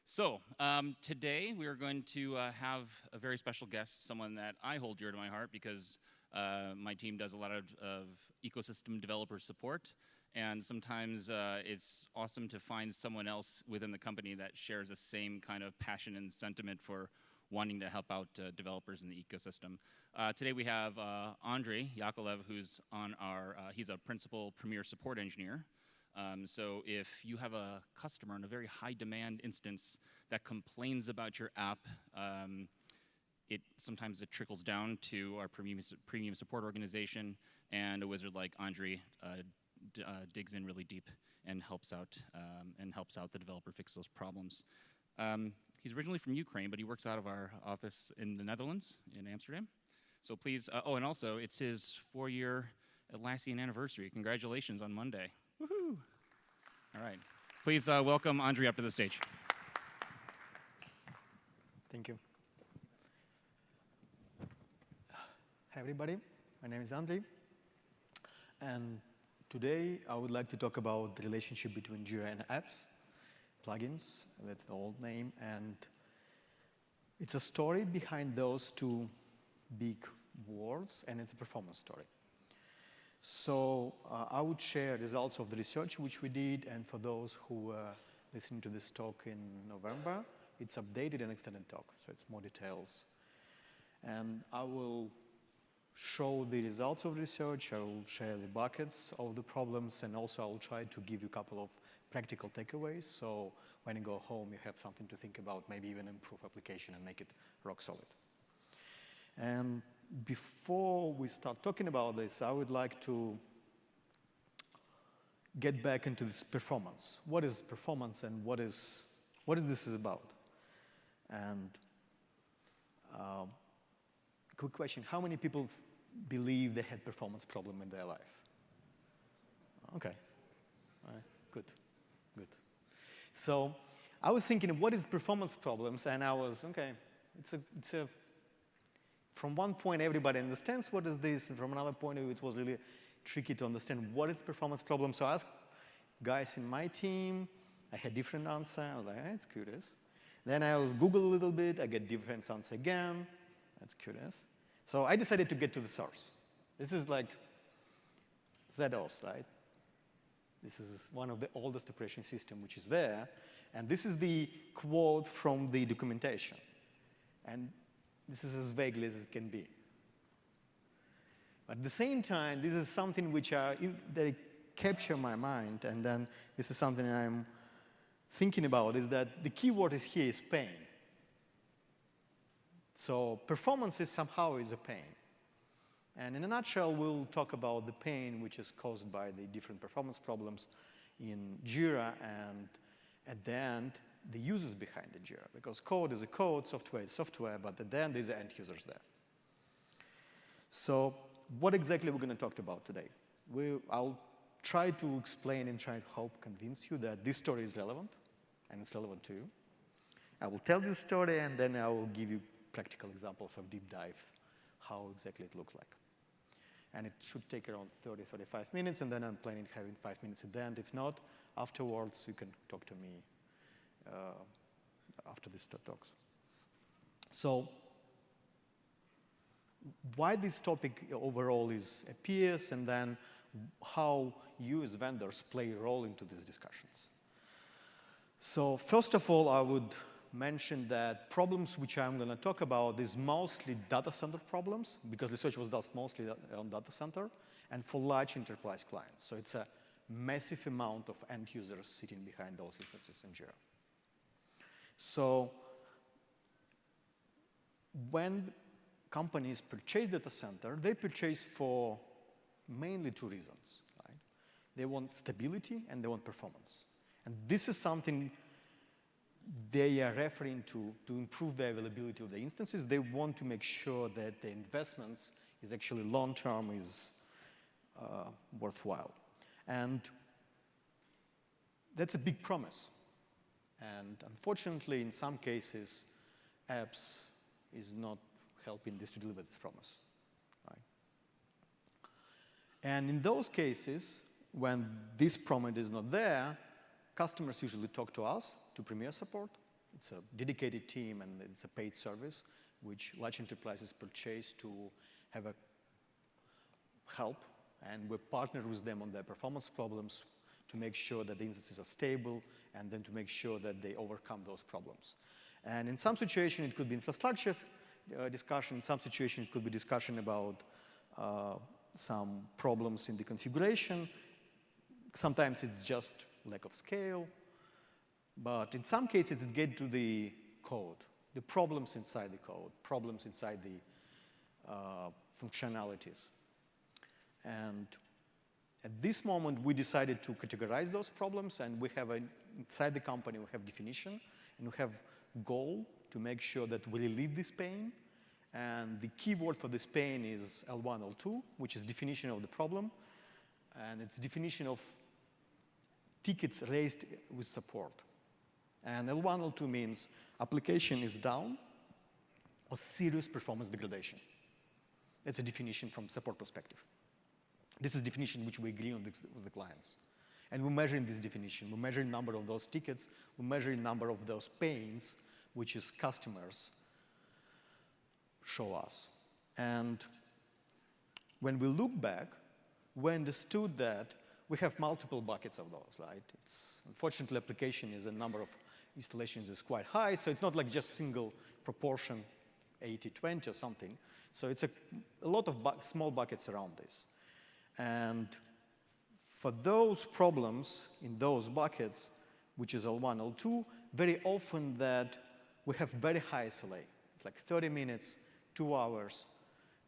Today we are going to have a very special guest, someone that I hold dear to my heart because my team does a lot of ecosystem developer support, and sometimes it's awesome to find someone else within the company that shares the same kind of passion and sentiment for wanting to help out developers in the ecosystem. Today we have Andrei Yakolev, who's on our, he's a principal premier support engineer. So if you have a customer in a very high demand instance that complains about your app, sometimes it trickles down to our premium support organization, and a wizard like Andrei digs in really deep and helps out the developer fix those problems. He's originally from Ukraine, but he works out of our office in the Netherlands, in Amsterdam. So please, oh, and also it's his 4-year Atlassian anniversary. Congratulations on Monday. Woohoo! All right. Please welcome Andrei up to the stage. Thank you. Hi, everybody. My name is Andrei. And today, I would like to talk about the relationship between Jira and apps, plugins, that's the old name. And it's a story behind those two big words, and it's a performance story. So I would share results of the research which we did, and for those who are listening to this talk in November, it's updated and extended talk, so it's more details. And I will show the results of research, I will share the buckets of the problems, and also I will try to give you a couple of practical takeaways, so when you go home you have something to think about, maybe even improve application and make it rock solid. And before we start talking about this, I would like to get back into this performance. What is performance and what is this about? And quick question, how many people believe they had performance problem in their life? Okay, all right, good. So I was thinking, what is performance problems? And I was, okay, it's a from one point, everybody understands what is this, and from another point of view, it was really tricky to understand what is performance problem. So I asked guys in my team, I had different answer. I was like, that's curious. Then I was Google a little bit, I get different answer again. That's curious. So I decided to get to the source. This is like ZOS, right? This is one of the oldest operating system which is there. And this is the quote from the documentation. And this is as vaguely as it can be. But at the same time, this is something which that capture my mind, and then this is something I'm thinking about, is that the key word here is pain. So performance somehow is a pain. And in a nutshell, we'll talk about the pain which is caused by the different performance problems in Jira, and at the end, the users behind the Jira, because code is a code, software is software, but at the end, there's the end users there. So what exactly we're going to talk about today? I'll try to explain and try to help convince you that this story is relevant, and it's relevant to you. I will tell you the story, and then I will give you practical examples of deep dive, how exactly it looks like. And it should take around 30, 35 minutes, and then I'm planning having 5 minutes at the end. If not, afterwards, you can talk to me after this talks. So why this topic overall appears, and then how you as vendors play a role into these discussions. So first of all, I would mention that problems which I'm going to talk about is mostly data center problems, because research was done mostly on data center, and for large enterprise clients. So it's a massive amount of end users sitting behind those instances in Jira. So when companies purchase data center, they purchase for mainly two reasons, right? They want stability and they want performance. And this is something they are referring to improve the availability of the instances. They want to make sure that the investments is actually long-term, is worthwhile. And that's a big promise. And unfortunately, in some cases, apps is not helping this to deliver this promise, right? And in those cases, when this promise is not there, customers usually talk to us, to Premier Support, It's a dedicated team, and it's a paid service, which large enterprises purchase to have a help, and we partner with them on their performance problems to make sure that the instances are stable, and then to make sure that they overcome those problems. And in some situation, it could be infrastructure discussion. In some situation, it could be discussion about some problems in the configuration. Sometimes it's just lack of scale. But in some cases, it gets to the code, the problems inside the code, problems inside the functionalities. And at this moment, we decided to categorize those problems, and we have inside the company, we have definition, and we have goal to make sure that we relieve this pain. And the keyword for this pain is L1, L2, which is definition of the problem, and it's definition of tickets raised with support. And L1, L2 means application is down or serious performance degradation. That's a definition from support perspective. This is definition which we agree on with the clients. And we're measuring this definition. We're measuring number of those tickets. We're measuring number of those pains, which is customers show us. And when we look back, we understood that we have multiple buckets of those, right? Unfortunately, application is a number of installations is quite high, so it's not like just single proportion, 80-20 or something. So it's a lot of small buckets around this. And for those problems in those buckets, which is L1, L2, very often that we have very high SLA. It's like 30 minutes, 2 hours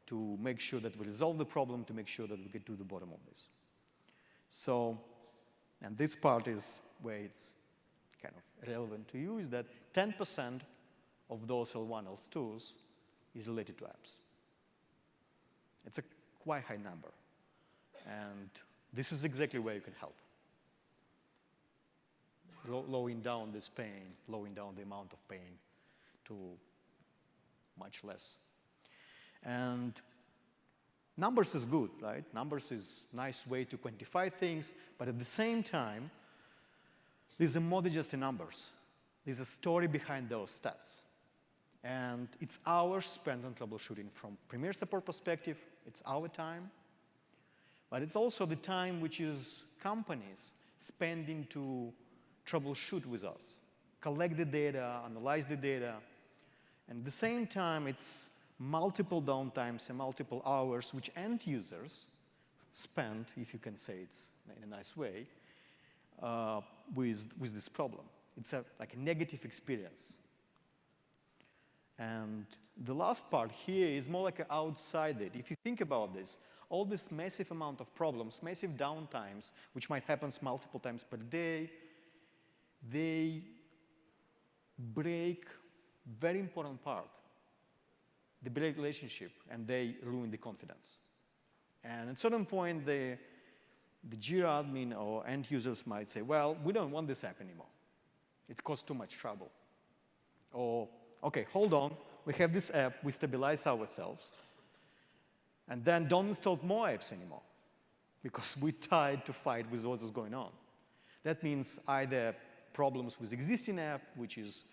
to make sure that we resolve the problem, to make sure that we get to the bottom of this. So, and this part is where it's kind of relevant to you, is that 10% of those L1, L2s is related to apps. It's a quite high number. And this is exactly where you can help. Lowering down this pain, lowering down the amount of pain to much less. And numbers is good, right? Numbers is a nice way to quantify things, but at the same time, there's more than just the numbers. There's a story behind those stats. And it's hours spent on troubleshooting. From premier support perspective, it's our time. But it's also the time which is companies spending to troubleshoot with us, collect the data, analyze the data. And at the same time, it's multiple downtimes and multiple hours which end users spend, if you can say it in a nice way, with this problem. It's like a negative experience. And the last part here is more like outside it. If you think about this, all this massive amount of problems, massive downtimes, which might happen multiple times per day, they break very important part. They break relationship, and they ruin the confidence. And at a certain point, the Jira admin or end users might say, well, we don't want this app anymore. It costs too much trouble. Or, OK, hold on. We have this app. We stabilize ourselves. And then don't install more apps anymore, because we're tired to fight with what is going on. That means either problems with existing app, which is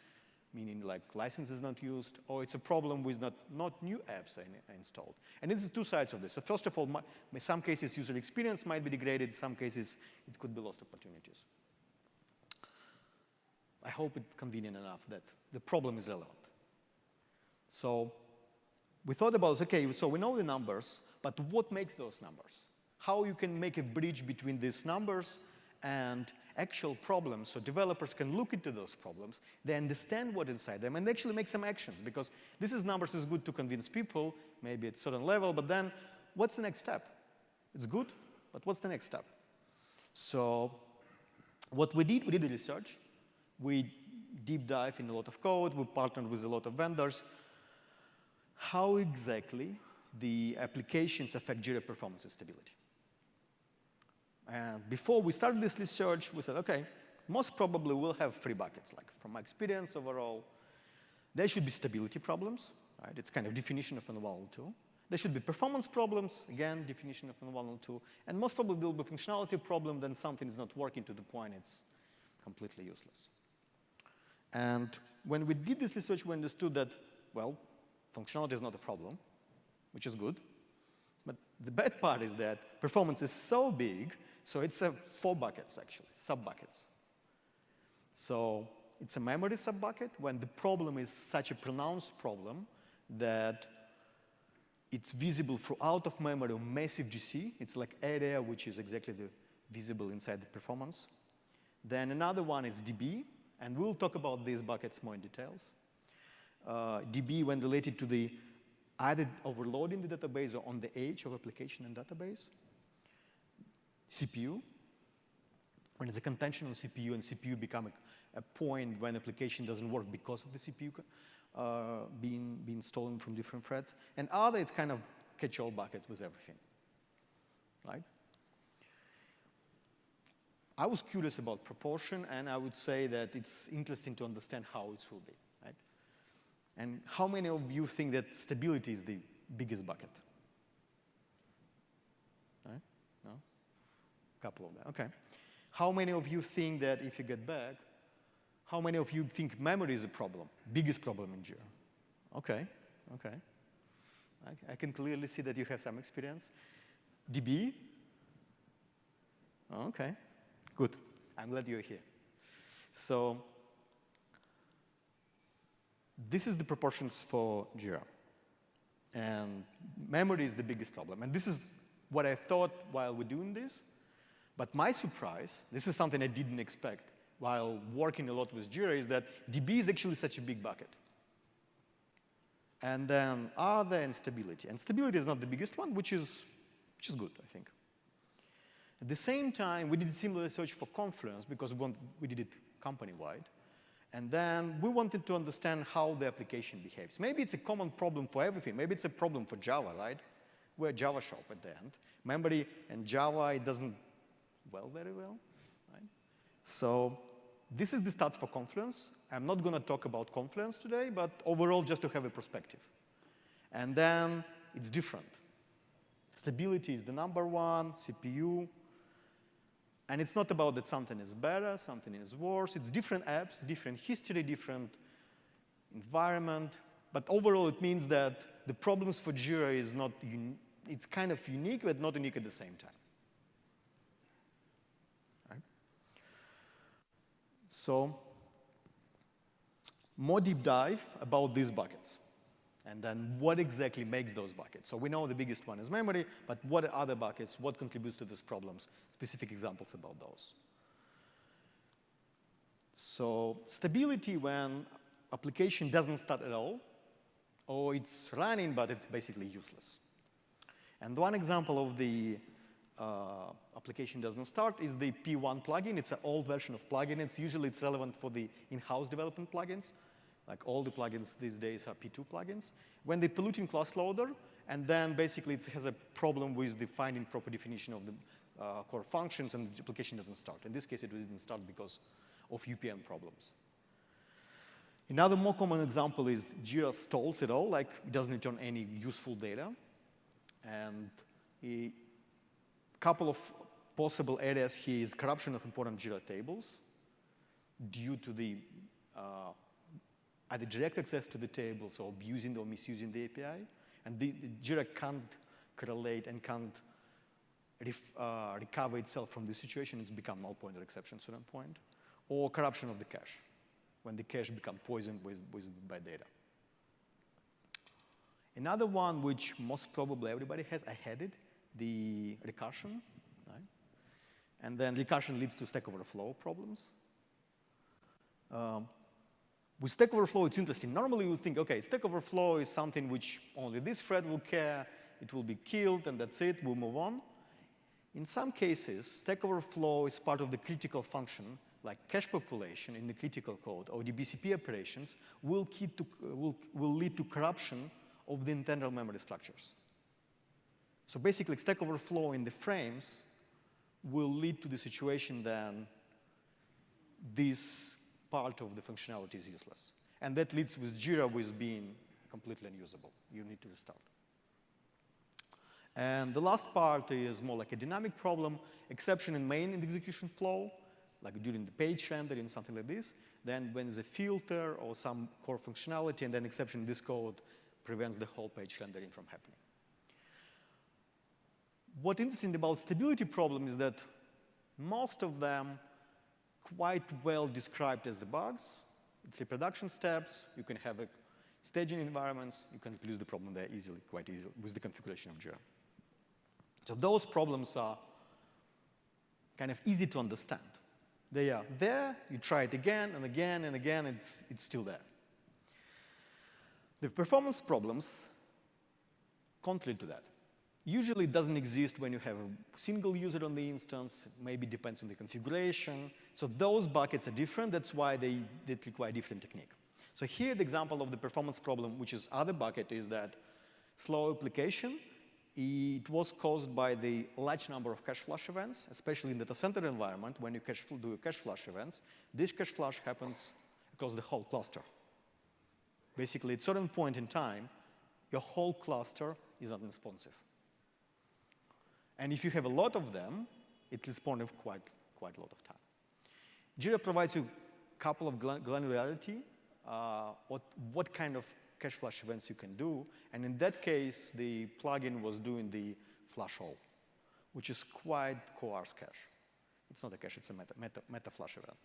meaning like licenses not used, or it's a problem with not new apps installed. And this is two sides of this. So first of all, in some cases, user experience might be degraded. In some cases, it could be lost opportunities. I hope it's convenient enough that the problem is relevant. So we thought about, OK, so we know the numbers, but what makes those numbers? How you can make a bridge between these numbers and actual problems, so developers can look into those problems, they understand what is inside them, and actually make some actions, because this is numbers is good to convince people, maybe at a certain level, but then what's the next step? It's good, but what's the next step? So what we did the research. We deep dive in a lot of code. We partnered with a lot of vendors. How exactly the applications affect Jira performance and stability? And before we started this research, we said, OK, most probably we'll have 3 buckets. Like from my experience overall, there should be stability problems. Right? It's kind of definition of L1, L2. There should be performance problems, again, definition of L1, L2. And most probably there will be functionality problem, then something is not working to the point it's completely useless. And when we did this research, we understood that, well, functionality is not a problem, which is good. But the bad part is that performance is so big, so it's a 4 buckets, actually, sub-buckets. So it's a memory sub-bucket when the problem is such a pronounced problem that it's visible throughout of memory or massive GC. It's like area which is exactly visible inside the performance. Then another one is DB, and we'll talk about these buckets more in details. DB when related to the either overloading the database or on the edge of application and database. CPU, when it's a contention on CPU and CPU become a point when application doesn't work because of the CPU being stolen from different threads. And other, it's kind of catch-all bucket with everything, right? I was curious about proportion, and I would say that it's interesting to understand how it will be, right? And how many of you think that stability is the biggest bucket? Right? No? A couple of them, okay. How many of you think that if you get back, how many of you think memory is a problem, biggest problem in Jira? Okay, okay. I can clearly see that you have some experience. DB? Okay, good. I'm glad you're here. So this is the proportions for Jira. And memory is the biggest problem. And this is what I thought while we're doing this. But my surprise, this is something I didn't expect while working a lot with Jira, is that DB is actually such a big bucket. And then other and stability. And stability is not the biggest one, which is good, I think. At the same time, we did similar research for Confluence because we did it company-wide. And then we wanted to understand how the application behaves. Maybe it's a common problem for everything. Maybe it's a problem for Java, right? We're a Java shop at the end. Memory and Java, it doesn't very well, right? So this is the stats for Confluence. I'm not going to talk about Confluence today, but overall, just to have a perspective. And then it's different. Stability is the number one, CPU. And it's not about that something is better, something is worse. It's different apps, different history, different environment. But overall, it means that the problems for Jira is not, it's kind of unique, but not unique at the same time. Right? So more deep dive about these buckets. And then what exactly makes those buckets? So we know the biggest one is memory, but what are other buckets? What contributes to these problems? Specific examples about those. So stability when application doesn't start at all, or it's running, but it's basically useless. And one example of the application doesn't start is the P1 plugin. It's an old version of plugin. Usually it's relevant for the in-house development plugins. Like all the plugins these days are P2 plugins. When they pollute in class loader, and then basically it has a problem with defining proper definition of the core functions, and the application doesn't start. In this case, it didn't start because of UPN problems. Another more common example is Jira stalls it all, like it doesn't return any useful data. And a couple of possible areas here is corruption of important Jira tables due to the either direct access to the tables or abusing or misusing the API. And the Jira can't correlate and can't recover itself from the situation. It's become null pointer exception at a certain point. Or corruption of the cache, when the cache becomes poisoned with bad data. Another one which most probably everybody has, I had it, the recursion. Right? And then recursion leads to Stack Overflow problems. With Stack Overflow, it's interesting. Normally, you think, OK, Stack Overflow is something which only this thread will care. It will be killed, and that's it. We'll move on. In some cases, Stack Overflow is part of the critical function, like cache population in the critical code, or the BCP operations will lead to corruption of the internal memory structures. So basically, Stack Overflow in the frames will lead to the situation then this part of the functionality is useless. And that leads with Jira with being completely unusable. You need to restart. And the last part is more like a dynamic problem, exception in main execution flow. like during the page rendering, something like this. Then when there's a filter or some core functionality, and then exception in this code prevents the whole page rendering from happening. What's interesting about stability problem is that most of them quite well described as the bugs. It's the production steps. You can have a staging environments. You can reduce the problem there easily, quite easily, with the configuration of Jira. So those problems are kind of easy to understand. They are there. You try it again and again and again. It's still there. The performance problems contrary to that. Usually it doesn't exist when you have a single user on the instance. Maybe depends on the configuration. So those buckets are different. That's why they require different technique. So here the example of the performance problem, which is other bucket, is that slow application. It was caused by the large number of cache flush events, especially in the data center environment. When you do cache flush events, this cache flush happens across the whole cluster. Basically, at a certain point in time, your whole cluster is not responsive. And if you have a lot of them, it responds quite a lot of time. Jira provides you a couple of granularity, what kind of cache flush events you can do. And in that case, the plugin was doing the flush all, which is quite coarse cache. It's not a cache, it's a meta flush event.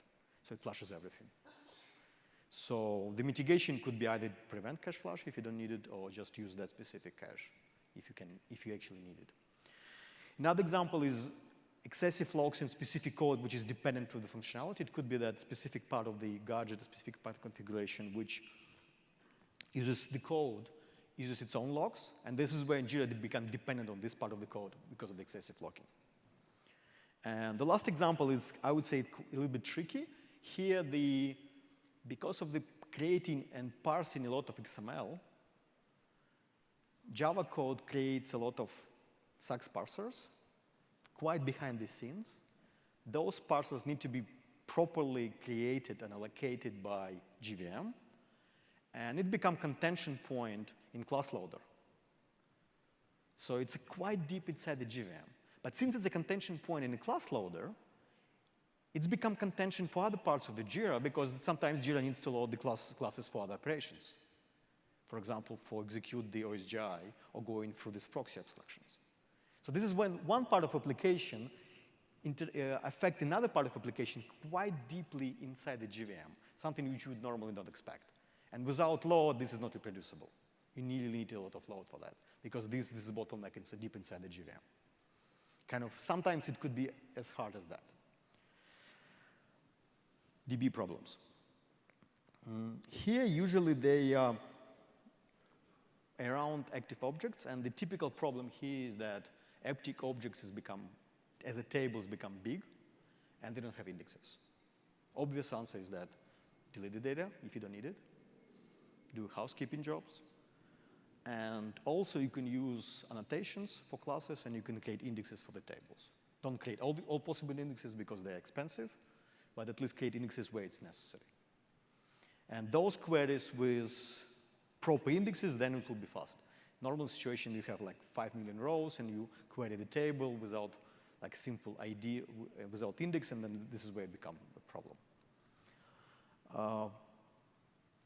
So it flushes everything. So the mitigation could be either prevent cache flush if you don't need it, or just use that specific cache if you actually need it. Another example is excessive locks in specific code, which is dependent to the functionality. It could be that specific part of the gadget, a specific part of configuration, which uses the code, uses its own locks. And this is where Jira becomes dependent on this part of the code because of the excessive locking. And the last example is, I would say, a little bit tricky. Here, because of the creating and parsing a lot of XML, Java code creates a lot of SAX parsers, quite behind the scenes. Those parsers need to be properly created and allocated by JVM, and it becomes contention point in class loader. So it's quite deep inside the JVM. But since it's a contention point in a class loader, it's become contention for other parts of the Jira, because sometimes Jira needs to load the classes for other operations. For example, for execute the OSGI or going through these proxy abstractions. So this is when one part of application affects another part of application quite deeply inside the JVM, something which you would normally not expect. And without load, this is not reproducible. You need a lot of load for that, because this is bottleneck deep inside the JVM. Kind of, sometimes it could be as hard as that. DB problems. Here, usually they are around active objects, and the typical problem here is that active objects as a tables become big, and they don't have indexes. Obvious answer is that delete the data if you don't need it, do housekeeping jobs, and also you can use annotations for classes, and you can create indexes for the tables. Don't create all possible indexes because they're expensive, but at least create indexes where it's necessary. And those queries with proper indexes, then it will be fast. Normal situation, you have like 5 million rows, and you query the table without like simple ID, without index, and then this is where it becomes a problem.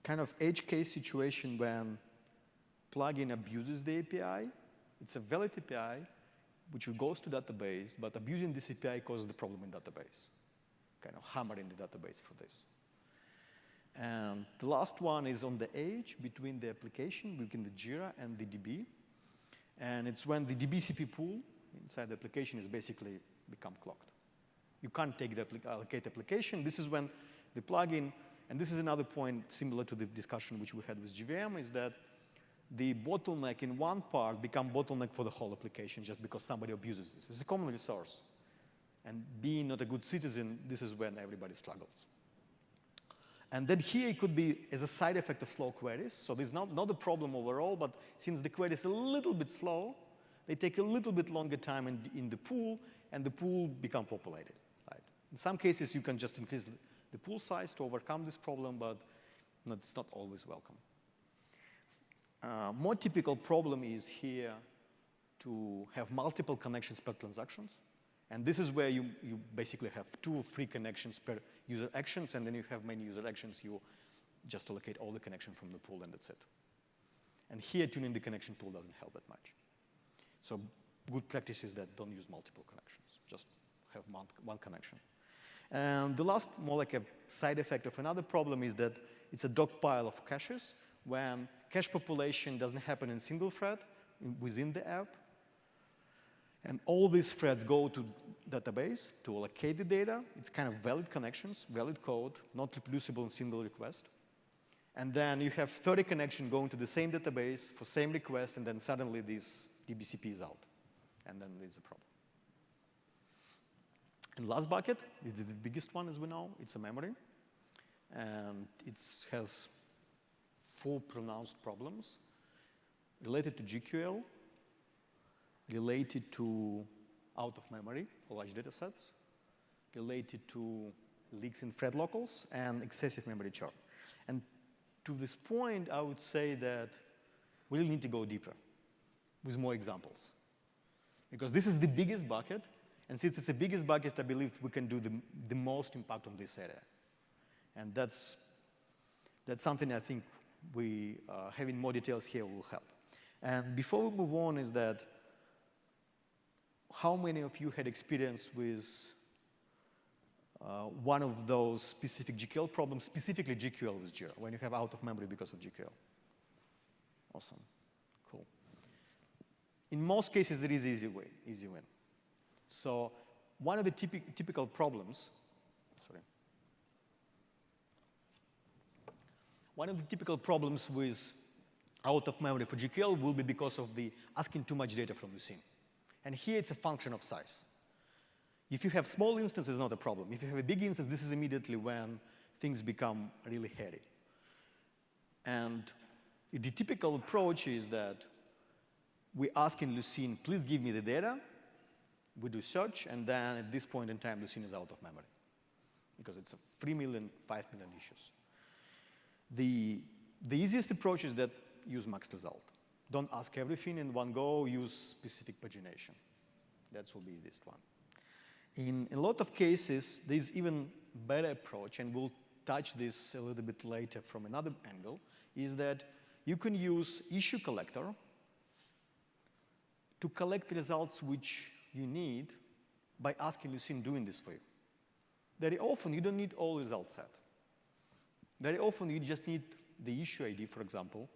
Kind of edge case situation when plugin abuses the API. It's a valid API, which goes to database, but abusing this API causes the problem in database. Kind of hammering the database for this. And the last one is on the edge between the application, between the Jira and the DB. And it's when the DBCP pool inside the application is basically become clogged. You can't take the allocate application. This is when the plugin, and this is another point similar to the discussion which we had with JVM, is that the bottleneck in one part become bottleneck for the whole application just because somebody abuses this. It's a common resource. And being not a good citizen, this is when everybody struggles. And then here it could be as a side effect of slow queries. So there's not a problem overall, but since the query is a little bit slow, they take a little bit longer time in the pool, and the pool become populated. Right? In some cases, you can just increase the pool size to overcome this problem, but it's not always welcome. More typical problem is here to have multiple connections per transactions. And this is where you basically have 2 or 3 connections per user actions, and then you have many user actions, you just allocate all the connection from the pool, and that's it. And here, tuning the connection pool doesn't help that much. So good practice is that don't use multiple connections. Just have one connection. And the last, more like a side effect of another problem, is that it's a dog pile of caches when cache population doesn't happen in a single thread within the app. And all these threads go to database to allocate the data. It's kind of valid connections, valid code, not reproducible in single request. And then you have 30 connections going to the same database for same request, and then suddenly this DBCP is out. And then there's a problem. And last bucket is the biggest one, as we know. It's a memory. And it has 4 pronounced problems related to GQL, related to out of memory for large data sets, related to leaks in thread locals, and excessive memory churn. And to this point, I would say that we really need to go deeper with more examples. Because this is the biggest bucket, and since it's the biggest bucket, I believe we can do the most impact on this area. And that's something I think having more details here will help. And before we move on is that, how many of you had experience with one of those specific GQL problems, specifically GQL with Jira, when you have out of memory because of GQL? Awesome, cool. In most cases, there is easy win. So one of the typical problems, one of the typical problems with out of memory for GQL will be because of the asking too much data from the scene. And here it's a function of size. If you have small instances, it's not a problem. If you have a big instance, this is immediately when things become really hairy. And the typical approach is that we ask in Lucene, please give me the data. We do search, and then at this point in time, Lucene is out of memory because it's 3 million, 5 million issues. The easiest approach is that use max result. Don't ask everything in one go, use specific pagination. That will be the easiest one. In a lot of cases, there's even better approach, and we'll touch this a little bit later from another angle, is that you can use issue collector to collect results which you need by asking Lucene doing this for you. Very often, you don't need all results set. Very often, you just need the issue ID, for example,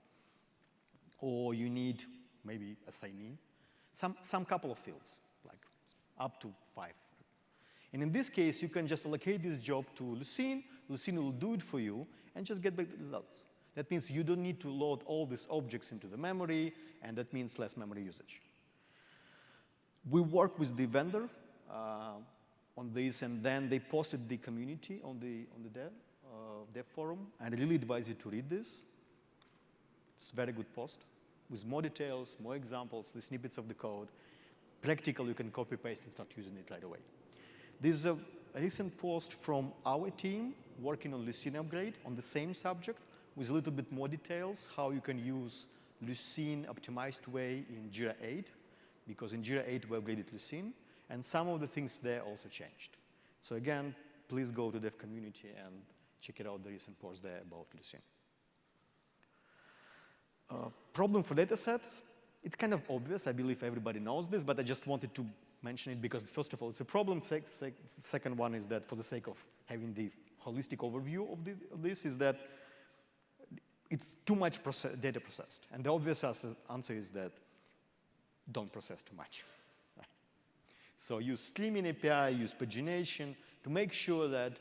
or you need maybe assignee, some couple of fields, like up to 5. And in this case, you can just allocate this job to Lucene. Lucene will do it for you and just get back the results. That means you don't need to load all these objects into the memory, and that means less memory usage. We work with the vendor on this, and then they posted the community on the dev forum. And I really advise you to read this. It's a very good post with more details, more examples, the snippets of the code. Practical, you can copy-paste and start using it right away. This is a recent post from our team working on Lucene upgrade on the same subject with a little bit more details, how you can use Lucene optimized way in Jira 8, because in Jira 8 we upgraded Lucene, and some of the things there also changed. So again, please go to dev community and check it out, the recent post there about Lucene. Problem for dataset, it's kind of obvious. I believe everybody knows this, but I just wanted to mention it because, first of all, it's a problem. Second one is that for the sake of having the holistic overview of this is that it's too much data processed. And the obvious answer is that don't process too much. So use streaming API, use pagination to make sure that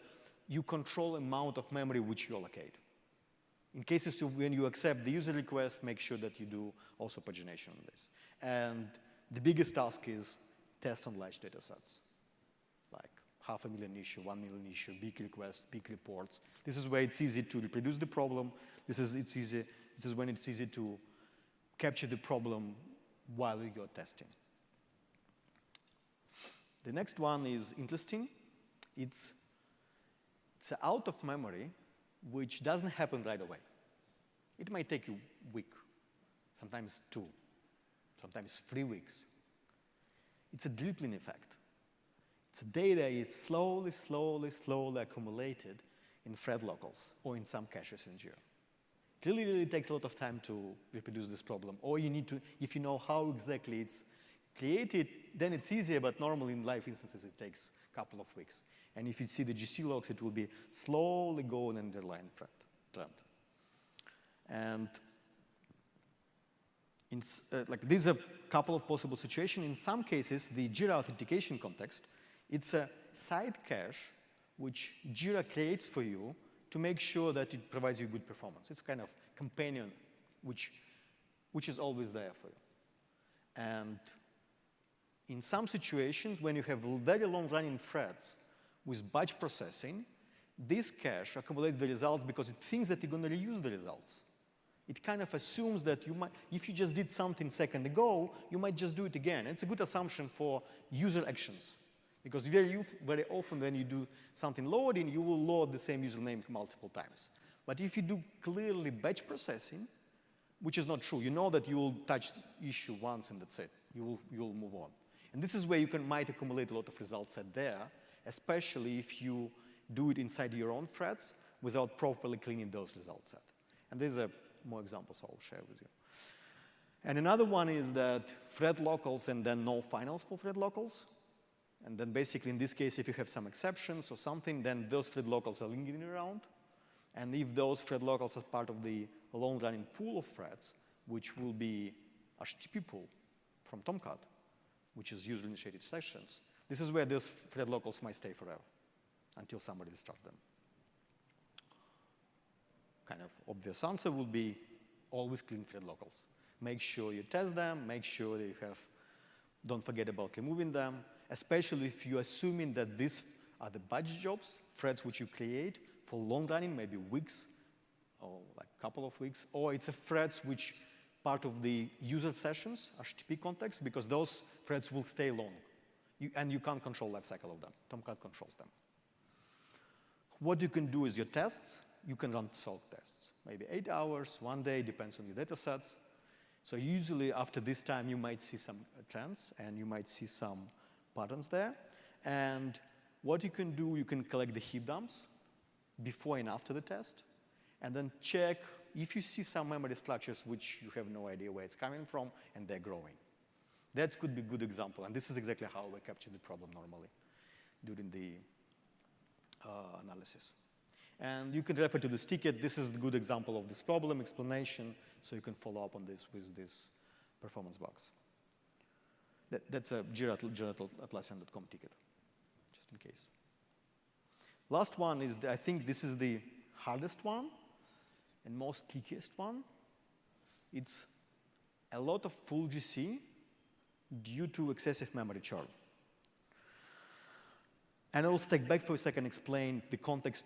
you control amount of memory which you allocate. In cases of when you accept the user request, make sure that you do also pagination on this. And the biggest task is test on large data sets, like 500,000 issue, 1 million issue, big requests, big reports. This is where it's easy to reproduce the problem. This is when it's easy to capture the problem while you're testing. The next one is interesting. It's out of memory, which doesn't happen right away. It might take you a week, sometimes 2, sometimes 3 weeks. It's a dribbling effect. The data is slowly, slowly, slowly accumulated in thread locals or in some caches in Jira. Clearly, it takes a lot of time to reproduce this problem. Or you need to, if you know how exactly it's created, then it's easier, but normally in live instances, it takes a couple of weeks. And if you see the GC logs, it will be slowly going in the underlying trend. And these are a couple of possible situations. In some cases, the Jira authentication context, it's a side cache which Jira creates for you to make sure that it provides you good performance. It's kind of companion which is always there for you. And in some situations, when you have very long-running threads with batch processing, this cache accumulates the results because it thinks that you're going to reuse the results. It kind of assumes that you might, if you just did something a second ago, you might just do it again. It's a good assumption for user actions. Because very often when you do something loading, you will load the same username multiple times. But if you do clearly batch processing, which is not true, you know that you will touch the issue once and that's it. You will move on. And this is where you might accumulate a lot of results set there, especially if you do it inside your own threads without properly cleaning those result set. And these are more examples I'll share with you. And another one is that thread locals and then no finals for thread locals. And then basically, in this case, if you have some exceptions or something, then those thread locals are lingering around. And if those thread locals are part of the long-running pool of threads, which will be HTTP pool from Tomcat, which is user-initiated sessions, this is where those thread locals might stay forever until somebody starts them. Kind of obvious answer would be always clean thread locals. Make sure you test them, make sure that you don't forget about removing them, especially if you're assuming that these are the batch jobs, threads which you create for long running, maybe weeks or like a couple of weeks, or it's a threads which part of the user sessions, HTTP context, because those threads will stay long. And you can't control lifecycle of them. Tomcat controls them. What you can do is your tests. You can run soak tests, maybe 8 hours, 1 day, depends on your data sets. So usually after this time, you might see some trends, and you might see some patterns there. And what you can do, you can collect the heap dumps before and after the test, and then check if you see some memory structures which you have no idea where it's coming from, and they're growing. That could be a good example, and this is exactly how we capture the problem normally during the analysis. And you can refer to this ticket. This is a good example of this problem explanation, so you can follow up on this with this performance bugs. That's a Jira Atlassian.com ticket, just in case. Last one is, I think this is the hardest one and most kickiest one. It's a lot of full GC due to excessive memory churn. And I'll step back for a second and explain the context.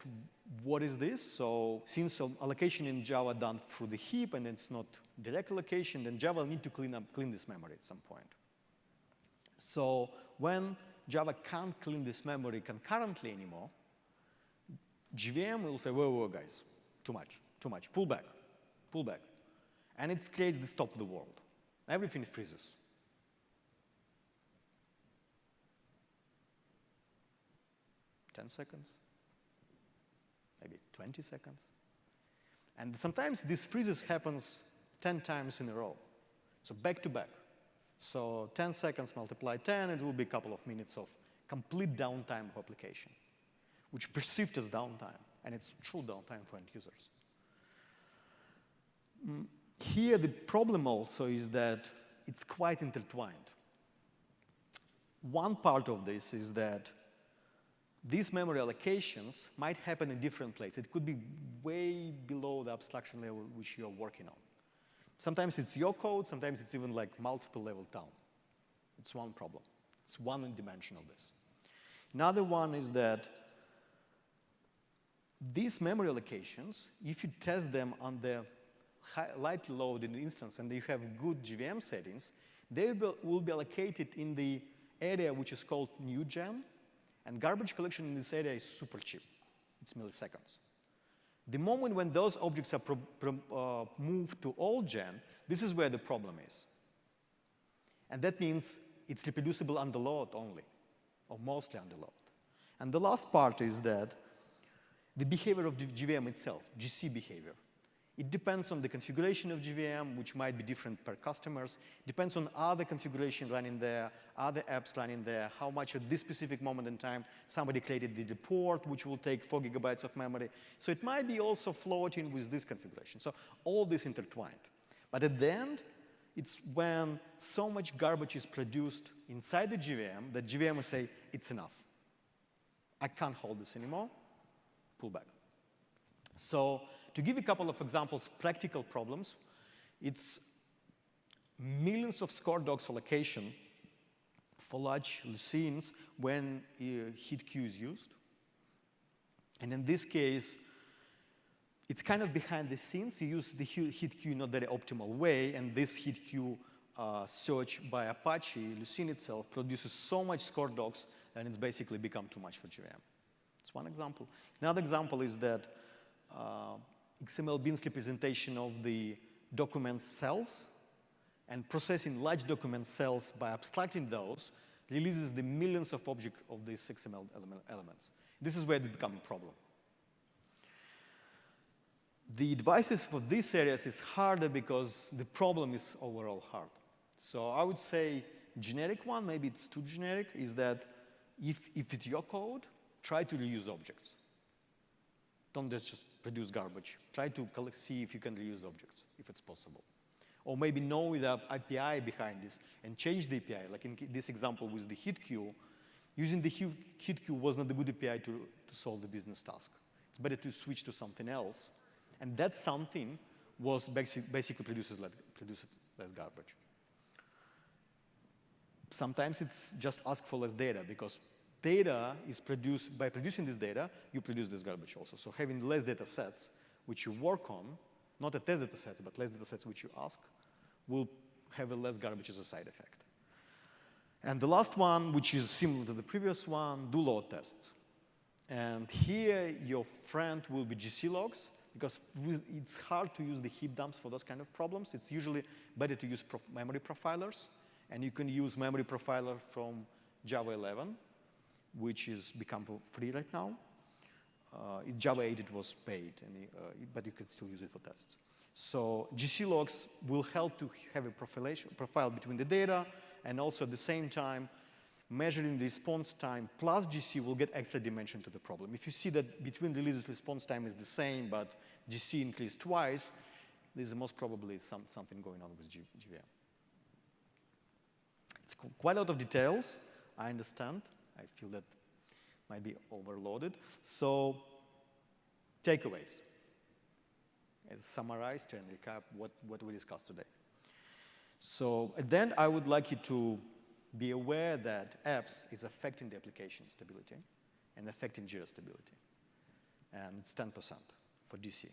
What is this? So since allocation in Java done through the heap and it's not direct allocation, then Java will need to clean this memory at some point. So when Java can't clean this memory concurrently anymore, JVM will say, whoa, whoa, guys, too much, pull back. And it creates the stop the world. Everything freezes. $10 seconds, maybe 20 seconds. And sometimes this freezes happens 10 times in a row, so back to back. So 10 seconds multiply 10, it will be a couple of minutes of complete downtime of application, which perceived as downtime, and it's true downtime for end users. Here, the problem also is that it's quite intertwined. One part of this is that these memory allocations might happen in different places. It could be way below the abstraction level which you're working on. Sometimes it's your code, sometimes it's even like multiple level down. It's one problem. It's one dimension of this. Another one is that these memory allocations, if you test them on the lightly loaded instance and you have good JVM settings, they will be allocated in the area which is called new gen. And garbage collection in this area is super cheap. It's milliseconds. The moment when those objects are moved to old gen, this is where the problem is. And that means it's reproducible under load only. or mostly under load. And the last part is that the behavior of the JVM itself, GC behavior. It depends on the configuration of JVM, which might be different per customers. Depends on other configuration running there, other apps running there, how much at this specific moment in time somebody created the report, which will take 4 GB of memory. So it might be also floating with this configuration. So all this intertwined. But at the end, it's when so much garbage is produced inside the JVM that JVM will say, it's enough. I can't hold this anymore. Pull back. So to give a couple of examples, practical problems, it's millions of score docs allocation for large scenes when hit queue is used. And in this case, it's kind of behind the scenes. You use the hit queue in not very optimal way, and this hit queue search by Apache, Lucene itself, produces so much score docs that it's basically become too much for JVM. That's one example. Another example is that XML Beansly presentation of the document cells and processing large document cells by abstracting those releases the millions of objects of these XML elements. This is where they become a problem. The advices for these areas is harder because the problem is overall hard. So I would say generic one, maybe it's too generic, is that if it's your code, try to reuse objects. Don't just produce garbage. Try to see if you can reuse objects, if it's possible. Or maybe know the API behind this and change the API. Like in this example with the hit queue, using the hit queue was not a good API to solve the business task. It's better to switch to something else. And that something was basically produces less garbage. Sometimes it's just ask for less data because data is produced, by producing this data, you produce this garbage also. So having less data sets which you work on, not a test data sets, but less data sets which you ask, will have a less garbage as a side effect. And the last one, which is similar to the previous one, do load tests. And here your friend will be GC logs, because it's hard to use the heap dumps for those kind of problems. It's usually better to use memory profilers. And you can use memory profiler from Java 11, which is become free right now. In Java 8, it was paid, but you can still use it for tests. So GC logs will help to have a profile between the data, and also at the same time, measuring the response time plus GC will get extra dimension to the problem. If you see that between releases response time is the same, but GC increased twice, there's most probably something going on with JVM. It's quite a lot of details, I understand. I feel that might be overloaded. So takeaways. As summarized and recap what we discussed today. So then I would like you to be aware that apps is affecting the application stability and affecting Jira stability. And it's 10% for DC.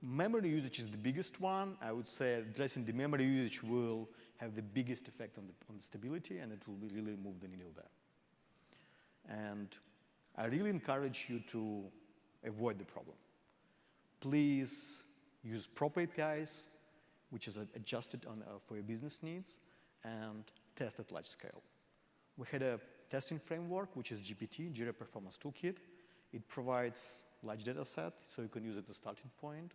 Memory usage is the biggest one. I would say addressing the memory usage will have the biggest effect on the stability, and it will really move the needle there. And I really encourage you to avoid the problem. Please use proper APIs, which is adjusted for your business needs, and test at large scale. We had a testing framework, which is GPT, Jira Performance Toolkit. It provides large data set, so you can use it as a starting point.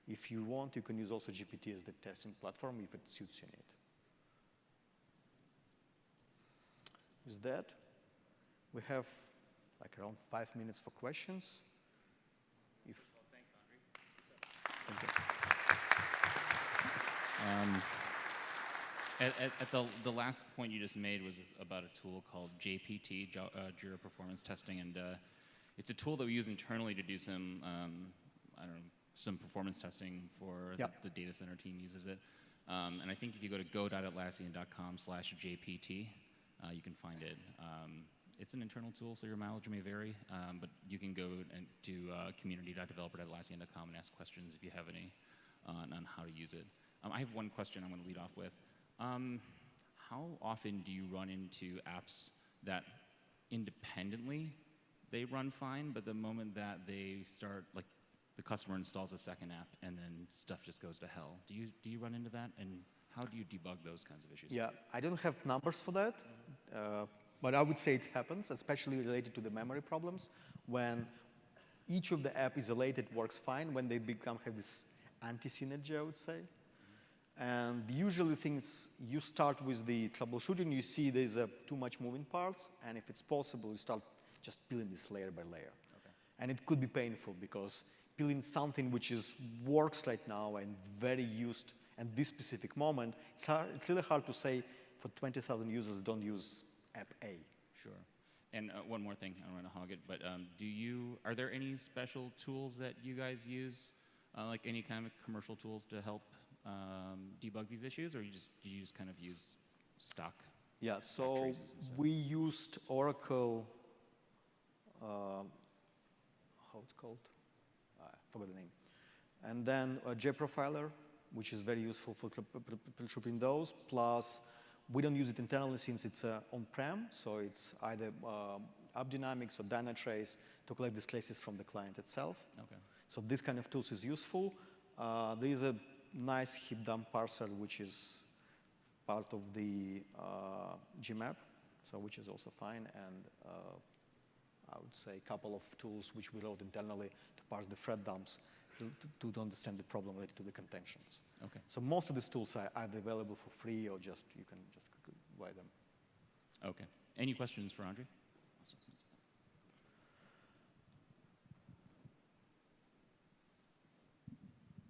If you want, you can use also GPT as the testing platform if it suits your need. With that, we have like around 5 minutes for questions. Well, thanks, Andrei. At the last point you just made was about a tool called JPT, Jira Performance Testing, and it's a tool that we use internally to do some, I don't know, some performance testing for the data center team uses it. And I think if you go to go.atlassian.com/JPT, you can find it. It's an internal tool, so your mileage may vary, but you can go to community.developer.atlassian.com and ask questions if you have any on how to use it. I have one question I'm going to lead off with. How often do you run into apps that independently they run fine, but the moment that they start, like the customer installs a second app and then stuff just goes to hell? Do you run into that? And how do you debug those kinds of issues? Yeah, I don't have numbers for that, but I would say it happens, especially related to the memory problems. When each of the app isolated works fine, when they have this anti-synergy, I would say. And usually things, you start with the troubleshooting, you see there's too much moving parts, and if it's possible, you start just peeling this layer by layer. Okay. And it could be painful because peeling something which works right now and very used at this specific moment, it's really hard to say for 20,000 users don't use app A. Sure. And one more thing, I don't want to hog it, but are there any special tools that you guys use, like any kind of commercial tools to help debug these issues, or do you just kind of use stock? Yeah, so we used Oracle, how it's called? I forgot the name. And then a JProfiler, which is very useful for troubleshooting those. Plus, we don't use it internally since it's on-prem, so it's either AppDynamics or Dynatrace to collect these traces from the client itself. Okay. So this kind of tools is useful. There is a nice heap dump parser, which is part of the Gmap, so which is also fine. And I would say a couple of tools which we wrote internally to parse the thread dumps to understand the problem related to the contentions. Okay. So most of these tools are either available for free or you can just buy them. Okay. Any questions for Andre? Awesome.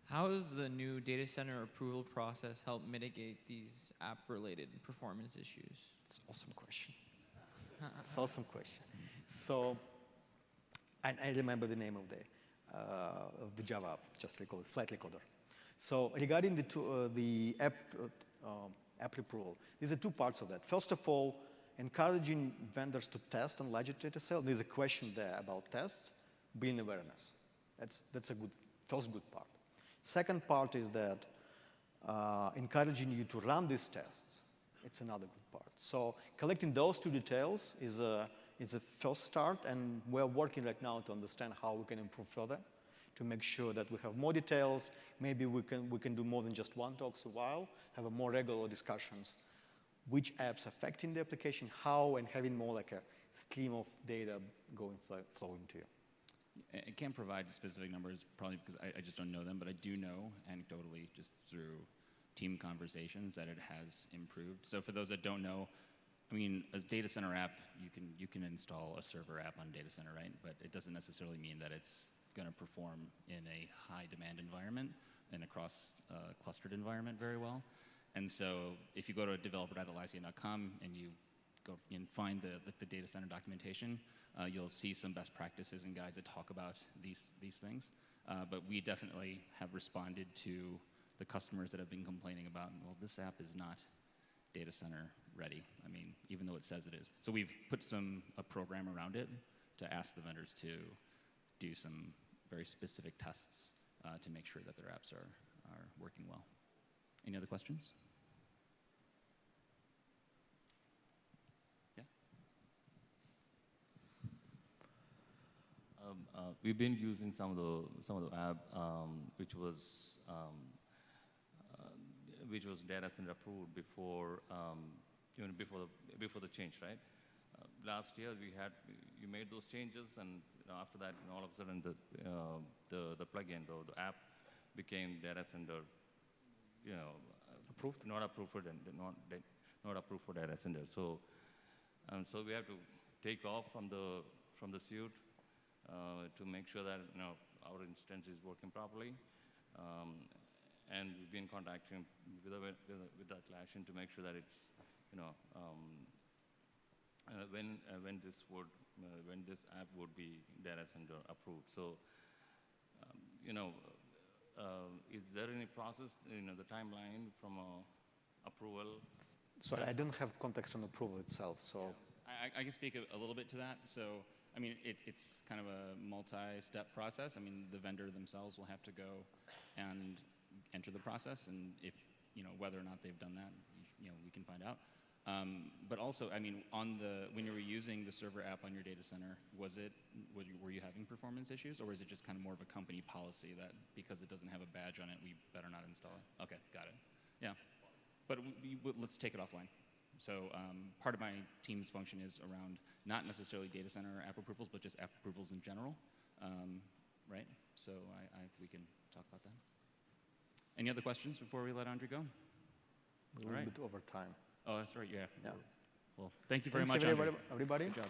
How does the new data center approval process help mitigate these app-related performance issues? It's an awesome question. It's an awesome question. So, I remember the name of the Java app, just recall it, Flight Recorder. So regarding the app approval, there's two parts of that. First of all, encouraging vendors to test on larger data set. There's a question there about tests, building awareness. That's a first good part. Second part is that encouraging you to run these tests. It's another good part. So collecting those two details is a first start, and we're working right now to understand how we can improve further to make sure that we have more details. Maybe we can do more than just one talks a while, have a more regular discussions, which apps affecting the application, how, and having more like a stream of data flowing to you. I can't provide specific numbers, probably because I just don't know them, but I do know anecdotally, just through team conversations, that it has improved. So for those that don't know, I mean, a data center app, you can install a server app on a data center, right? But it doesn't necessarily mean that it's going to perform in a high demand environment and across a clustered environment very well. And so if you go to developer.atlassian.com and you go and find the data center documentation, you'll see some best practices and guides that talk about these things. But we definitely have responded to the customers that have been complaining about, well, this app is not data center ready. I mean, even though it says it is. So we've put a program around it to ask the vendors to do some very specific tests to make sure that their apps are working well. Any other questions? Yeah. We've been using some of the app which was data center approved before before the change, right? Last year you made those changes, and after that, all of a sudden the plugin or the app became data center, Approved? Not approved for not approved for data center. So we have to take off from the suite to make sure that our instance is working properly. And we've been contacting with Atlassian to make sure that it's when this app would be data center approved. So is there any process, the timeline from approval? Sorry, I don't have context on approval itself, so. I can speak a little bit to that. So, I mean, it's kind of a multi-step process. I mean, the vendor themselves will have to go and enter the process, and if, whether or not they've done that, we can find out. But also, I mean, when you were using the server app on your data center, were you having performance issues, or is it just kind of more of a company policy that because it doesn't have a badge on it, we better not install it? Okay, got it. Yeah. but let's take it offline. So part of my team's function is around not necessarily data center app approvals, but just app approvals in general, right? So we can talk about that. Any other questions before we let Andre go? A little bit over time. Oh, that's right, yeah. Yeah. Well, thank you very Thanks much, Andre. everybody. Good job.